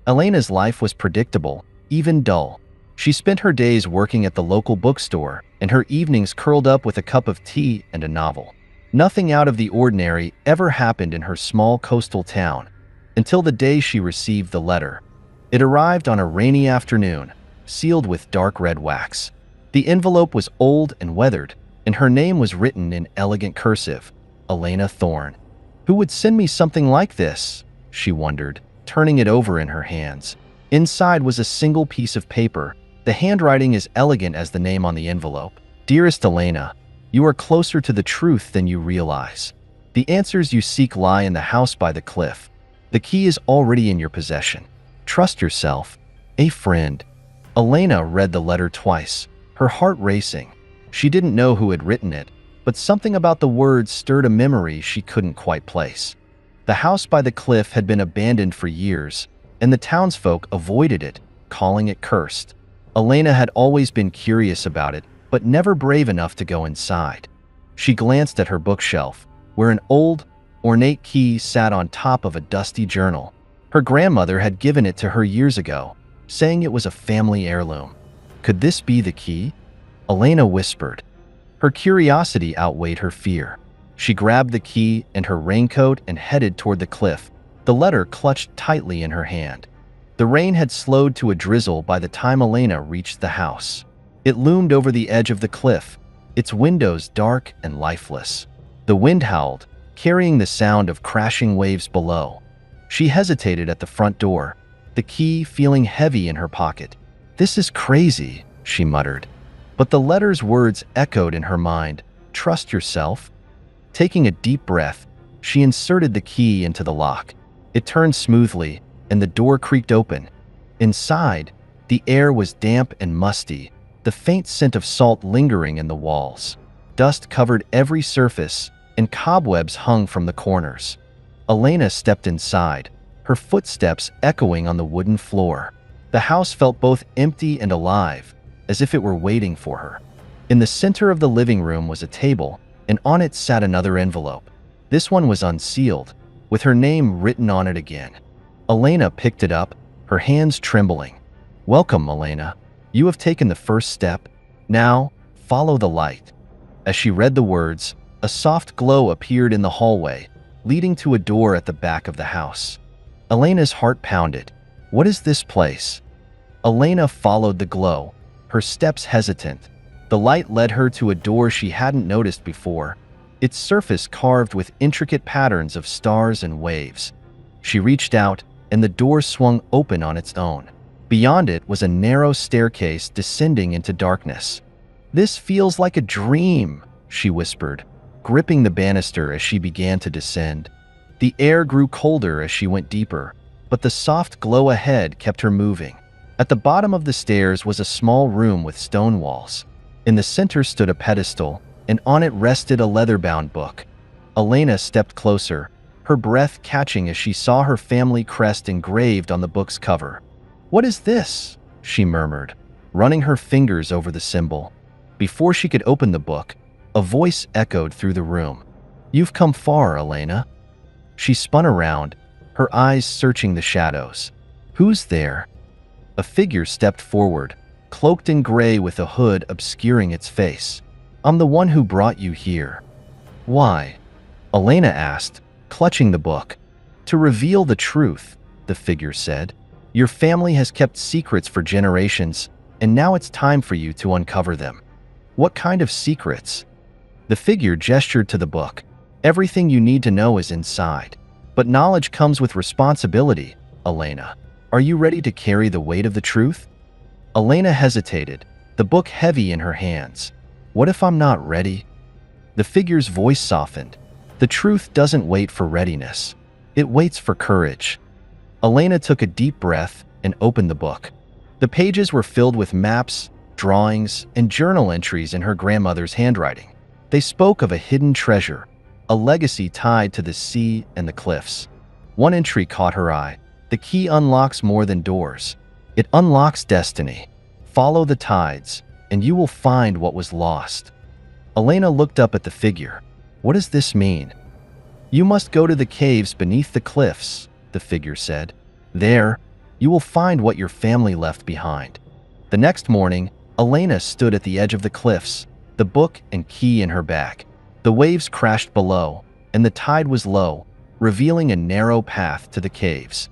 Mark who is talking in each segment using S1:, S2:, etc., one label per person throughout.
S1: Elena's life was predictable, even dull. She spent her days working at the local bookstore and her evenings curled up with a cup of tea and a novel. Nothing out of the ordinary ever happened in her small coastal town until the day she received the letter. It arrived on a rainy afternoon, sealed with dark red wax. The envelope was old and weathered, and her name was written in elegant cursive, Elena Thorne. Who would send me something like this? She wondered, turning it over in her hands. Inside was a single piece of paper. The handwriting as elegant as the name on the envelope. Dearest Elena, you are closer to the truth than you realize. The answers you seek lie in the house by the cliff. The key is already in your possession. Trust yourself. A friend. Elena read the letter twice, her heart racing. She didn't know who had written it, but something about the words stirred a memory she couldn't quite place. The house by the cliff had been abandoned for years, and the townsfolk avoided it, calling it cursed. Elena had always been curious about it, but never brave enough to go inside. She glanced at her bookshelf, where an old, ornate key sat on top of a dusty journal. Her grandmother had given it to her years ago, saying it was a family heirloom. Could this be the key? Elena whispered. Her curiosity outweighed her fear. She grabbed the key and her raincoat and headed toward the cliff, the letter clutched tightly in her hand. The rain had slowed to a drizzle by the time Elena reached the house. It loomed over the edge of the cliff, its windows dark and lifeless. The wind howled, carrying the sound of crashing waves below. She hesitated at the front door, the key feeling heavy in her pocket. This is crazy, she muttered. But the letter's words echoed in her mind. Trust yourself. Taking a deep breath, she inserted the key into the lock. It turned smoothly, and the door creaked open. Inside, the air was damp and musty, the faint scent of salt lingering in the walls. Dust covered every surface, and cobwebs hung from the corners. Elena stepped inside, her footsteps echoing on the wooden floor. The house felt both empty and alive, as if it were waiting for her. In the center of the living room was a table, and on it sat another envelope. This one was unsealed, with her name written on it again. Elena picked it up, her hands trembling. Welcome, Elena. You have taken the first step. Now, follow the light. As she read the words, a soft glow appeared in the hallway, leading to a door at the back of the house. Elena's heart pounded. What is this place? Elena followed the glow, her steps hesitant. The light led her to a door she hadn't noticed before, its surface carved with intricate patterns of stars and waves. She reached out, and the door swung open on its own. Beyond it was a narrow staircase descending into darkness. This feels like a dream, she whispered, gripping the banister as she began to descend. The air grew colder as she went deeper, but the soft glow ahead kept her moving. At the bottom of the stairs was a small room with stone walls. In the center stood a pedestal, and on it rested a leather-bound book. Elena stepped closer, her breath catching as she saw her family crest engraved on the book's cover. What is this? She murmured, running her fingers over the symbol. Before she could open the book, a voice echoed through the room. You've come far, Elena. She spun around, her eyes searching the shadows. Who's there? A figure stepped forward, cloaked in gray with a hood obscuring its face. I'm the one who brought you here. Why? Elena asked, clutching the book. To reveal the truth, the figure said. Your family has kept secrets for generations, and now it's time for you to uncover them. What kind of secrets? The figure gestured to the book. Everything you need to know is inside. But knowledge comes with responsibility, Elena. Are you ready to carry the weight of the truth? Elena hesitated, the book heavy in her hands. What if I'm not ready? The figure's voice softened. The truth doesn't wait for readiness. It waits for courage. Elena took a deep breath and opened the book. The pages were filled with maps, drawings, and journal entries in her grandmother's handwriting. They spoke of a hidden treasure, a legacy tied to the sea and the cliffs. One entry caught her eye. The key unlocks more than doors. It unlocks destiny. Follow the tides, and you will find what was lost. Elena looked up at the figure. What does this mean? You must go to the caves beneath the cliffs, the figure said. There, You will find what your family left behind. The next morning, Elena stood at the edge of the cliffs, the book and key in her bag. The waves crashed below, and the tide was low, revealing a narrow path to the caves.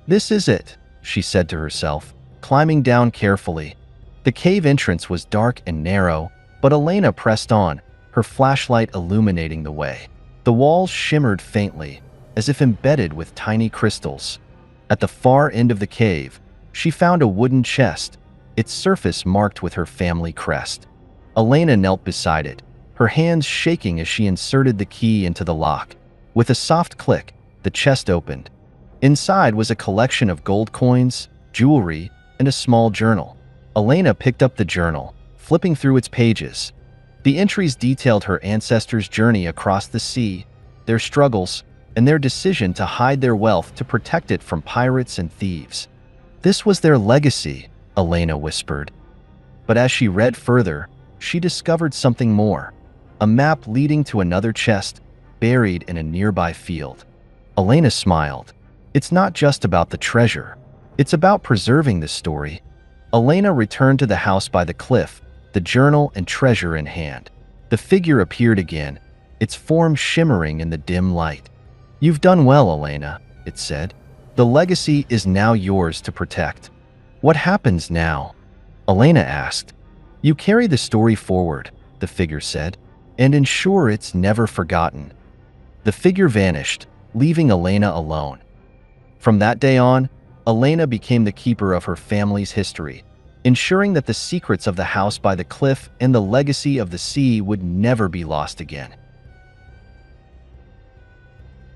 S1: "This is it," she said to herself, climbing down carefully. The cave entrance was dark and narrow, but Elena pressed on, her flashlight illuminating the way. The walls shimmered faintly, as if embedded with tiny crystals. At the far end of the cave, she found a wooden chest, its surface marked with her family crest. Elena knelt beside it, her hands shaking as she inserted the key into the lock. With a soft click, the chest opened. Inside was a collection of gold coins, jewelry, and a small journal. Elena picked up the journal, flipping through its pages. The entries detailed her ancestors' journey across the sea, their struggles, and their decision to hide their wealth to protect it from pirates and thieves. "This was their legacy," Elena whispered. But as she read further, she discovered something more. A map leading to another chest, buried in a nearby field. Elena smiled. It's not just about the treasure. It's about preserving this story. Elena returned to the house by the cliff, the journal and treasure in hand. The figure appeared again, its form shimmering in the dim light. "You've done well, Elena," it said. "The legacy is now yours to protect." "What happens now?" Elena asked. "You carry the story forward," the figure said, "and ensure it's never forgotten." The figure vanished, leaving Elena alone. From that day on, Elena became the keeper of her family's history, ensuring that the secrets of the house by the cliff and the legacy of the sea would never be lost again.